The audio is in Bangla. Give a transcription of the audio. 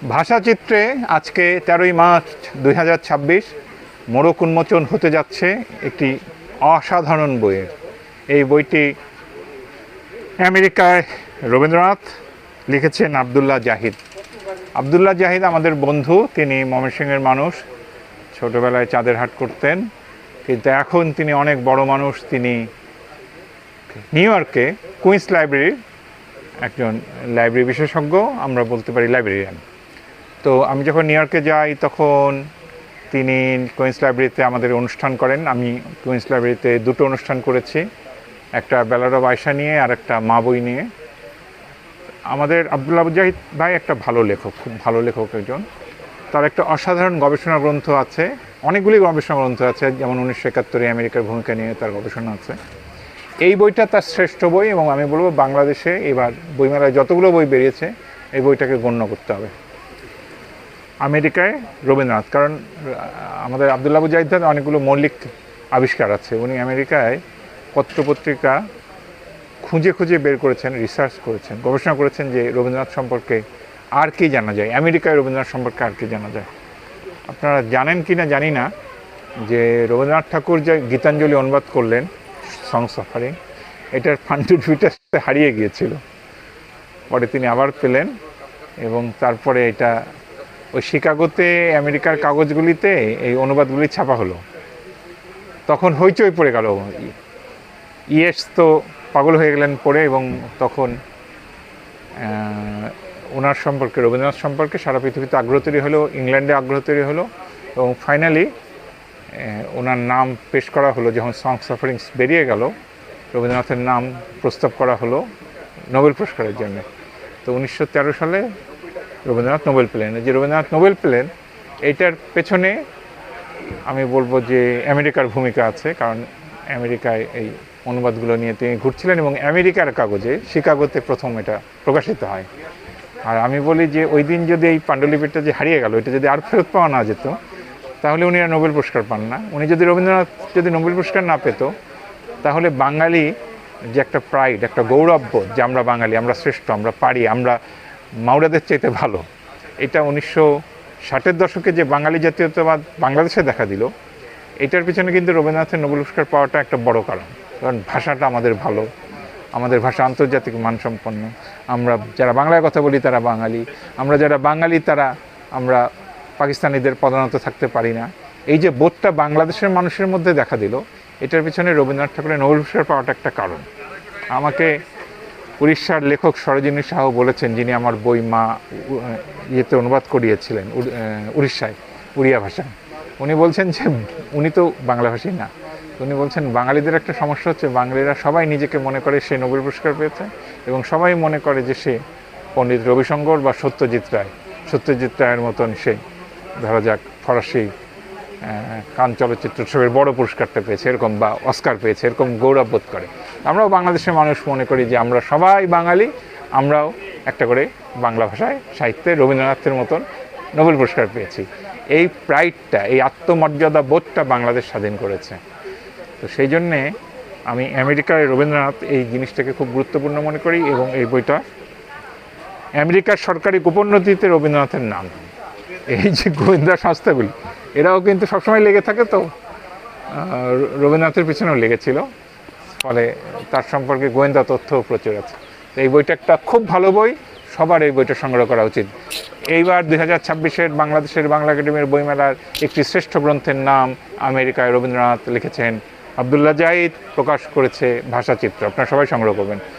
ভাষাচিত্রে আজকে 13ই মার্চ 2026 মোড়ক উন্মোচন হতে যাচ্ছে একটি অসাধারণ বইয়ের। এই বইটি আমেরিকায় রবীন্দ্রনাথ লিখেছেন আবদুল্লাহ জাহিদ। আবদুল্লাহ জাহিদ আমাদের বন্ধু, তিনি ময়মনসিংহের মানুষ, ছোটোবেলায় চাঁদের হাট করতেন, কিন্তু এখন তিনি অনেক বড় মানুষ। তিনি নিউ ইয়র্কে কুইন্স লাইব্রেরির একজন লাইব্রেরি বিশেষজ্ঞ, আমরা বলতে পারি লাইব্রেরিয়ান। তো আমি যখন নিউ ইয়র্কে যাই তখন তিনি কুইন্স লাইব্রেরিতে আমাদের অনুষ্ঠান করেন। আমি কুইন্স লাইব্রেরিতে দুটো অনুষ্ঠান করেছি, একটা ব্যালাড অব আয়েশা নিয়ে আর একটা মা বই নিয়ে। আমাদের আবদুল্লাহ জাহিদ ভাই একটা ভালো লেখক, খুব ভালো লেখক একজন। তার একটা অসাধারণ গবেষণা গ্রন্থ আছে, অনেকগুলি গবেষণা গ্রন্থ আছে, যেমন 1971 আমেরিকার ভূমিকা নিয়ে তার গবেষণা আছে। এই বইটা তার শ্রেষ্ঠ বই, এবং আমি বলবো বাংলাদেশে এবার বইমেলায় যতগুলো বই বেরিয়েছে এই বইটাকে গণ্য করতে হবে। আমেরিকায় রবীন্দ্রনাথ, কারণ আমাদের আবদুল্লাহ জাহিদের অনেকগুলো মৌলিক আবিষ্কার আছে। উনি আমেরিকায় পত্রপত্রিকা খুঁজে খুঁজে বের করেছেন, রিসার্চ করেছেন, গবেষণা করেছেন যে রবীন্দ্রনাথ সম্পর্কে আর কি জানা যায়, আমেরিকায় রবীন্দ্রনাথ সম্পর্কে আর কি জানা যায়। আপনারা জানেন কি না জানি না যে রবীন্দ্রনাথ ঠাকুর যে গীতাঞ্জলি অনুবাদ করলেন সংস সাফারিং, এটার ফান্ডেড ফিটাসে হারিয়ে গিয়েছিল। পরে তিনি আবার পেলেন, এবং তারপরে এটা ওই শিকাগোতে আমেরিকার কাগজগুলিতে এই অনুবাদগুলি ছাপা হলো। তখন হইচই পড়ে গেল, ইয়েস তো পাগল হয়ে গেলেন পড়ে, এবং তখন ওনার সম্পর্কে, রবীন্দ্রনাথ সম্পর্কে সারা পৃথিবীতে আগ্রহ তৈরি হলো, ইংল্যান্ডে আগ্রহ তৈরি হলো, এবং ফাইনালি ওনার নাম পেশ করা হলো। যখন সংস সাফারিংস বেরিয়ে গেল, রবীন্দ্রনাথের নাম প্রস্তাব করা হলো নোবেল পুরস্কারের জন্য। তো 1913 সালে রবীন্দ্রনাথ নোবেল পেলেন। যে রবীন্দ্রনাথ নোবেল পেলেন, এইটার পেছনে আমি বলবো যে আমেরিকার ভূমিকা আছে, কারণ আমেরিকায় এই অনুবাদগুলো নিয়ে তিনি ঘুরছিলেন, এবং আমেরিকার কাগজে শিকাগোতে প্রথম এটা প্রকাশিত হয়। আর আমি বলি যে ওই দিন যদি এই পাণ্ডুলিপিটা যে হারিয়ে গেল, এটা যদি আর ফেরত পাওয়া না যেত, তাহলে উনি আর নোবেল পুরস্কার পান না। উনি যদি রবীন্দ্রনাথ যদি নোবেল পুরস্কার না পেত, তাহলে বাঙালি যে একটা প্রাইড, একটা গৌরববোধ যে আমরা বাঙালি, আমরা শ্রেষ্ঠ, আমরা পারি, আমরা মাওরাদের চাইতে ভালো, এটা 1960-এর দশকে যে বাঙালি জাতীয়তাবাদ বাংলাদেশে দেখা দিল, এটার পিছনে কিন্তু রবীন্দ্রনাথের নোবেল পুরস্কার পাওয়াটা একটা বড় কারণ। কারণ ভাষাটা আমাদের ভালো, আমাদের ভাষা আন্তর্জাতিক মানসম্পন্ন, আমরা যারা বাংলায় কথা বলি তারা বাঙালি, আমরা যারা বাঙালি তারা আমরা পাকিস্তানিদের পদানত থাকতে পারি না। এই যে বোধটা বাংলাদেশের মানুষের মধ্যে দেখা দিল, এটার পিছনে রবীন্দ্রনাথ ঠাকুরের নোবেল পুরস্কার পাওয়াটা একটা কারণ। আমাকে উড়িষ্যার লেখক সরোজিনী সাহু বলেছেন, যিনি আমার বই মা ইয়েতে অনুবাদ করিয়েছিলেন উড়িষ্যায়, উড়িয়া ভাষায়। উনি বলছেন যে উনি তো বাংলাভাষী না, উনি বলছেন বাঙালিদের একটা সমস্যা হচ্ছে, বাঙালিরা সবাই নিজেকে মনে করে সে নোবেল পুরস্কার পেয়েছে, এবং সবাই মনে করে যে সে পণ্ডিত রবিশঙ্কর বা সত্যজিৎ রায়ের মতন সে, ধরা যাক, ফরাসি কান চলচ্চিত্র উৎসবের বড় পুরস্কারটা পেয়েছে এরকম, বা অস্কার পেয়েছে এরকম গৌরব বোধ করে। আমরাও বাংলাদেশের মানুষ মনে করি যে আমরা সবাই বাঙালি, আমরাও একটা করে বাংলা ভাষায় সাহিত্যে রবীন্দ্রনাথের মতন নোবেল পুরস্কার পেয়েছি। এই প্রাইডটা, এই আত্মমর্যাদা বোধটা বাংলাদেশ স্বাধীন করেছে। তো সেই জন্যে আমি আমেরিকার রবীন্দ্রনাথ এই জিনিসটাকে খুব গুরুত্বপূর্ণ মনে করি, এবং এই বইটা আমেরিকার সরকারি গোপননীতিতে রবীন্দ্রনাথের নাম। এই যে গোয়েন্দা সংস্থাগুলি, এরাও কিন্তু সবসময় লেগে থাকে, তো রবীন্দ্রনাথের পিছনেও লেগেছিল, ফলে তার সম্পর্কে গোয়েন্দা তথ্যও প্রচুর আছে। তো এই বইটা একটা খুব ভালো বই, সবার এই বইটা সংগ্রহ করা উচিত। এইবার 2026-এর বাংলাদেশের বাংলা একাডেমির বইমেলার একটি শ্রেষ্ঠ গ্রন্থের নাম আমেরিকায় রবীন্দ্রনাথ লিখেছেন আবদুল্লাহ জাহিদ, প্রকাশ করেছে ভাষাচিত্র। আপনারা সবাই সংগ্রহ করবেন।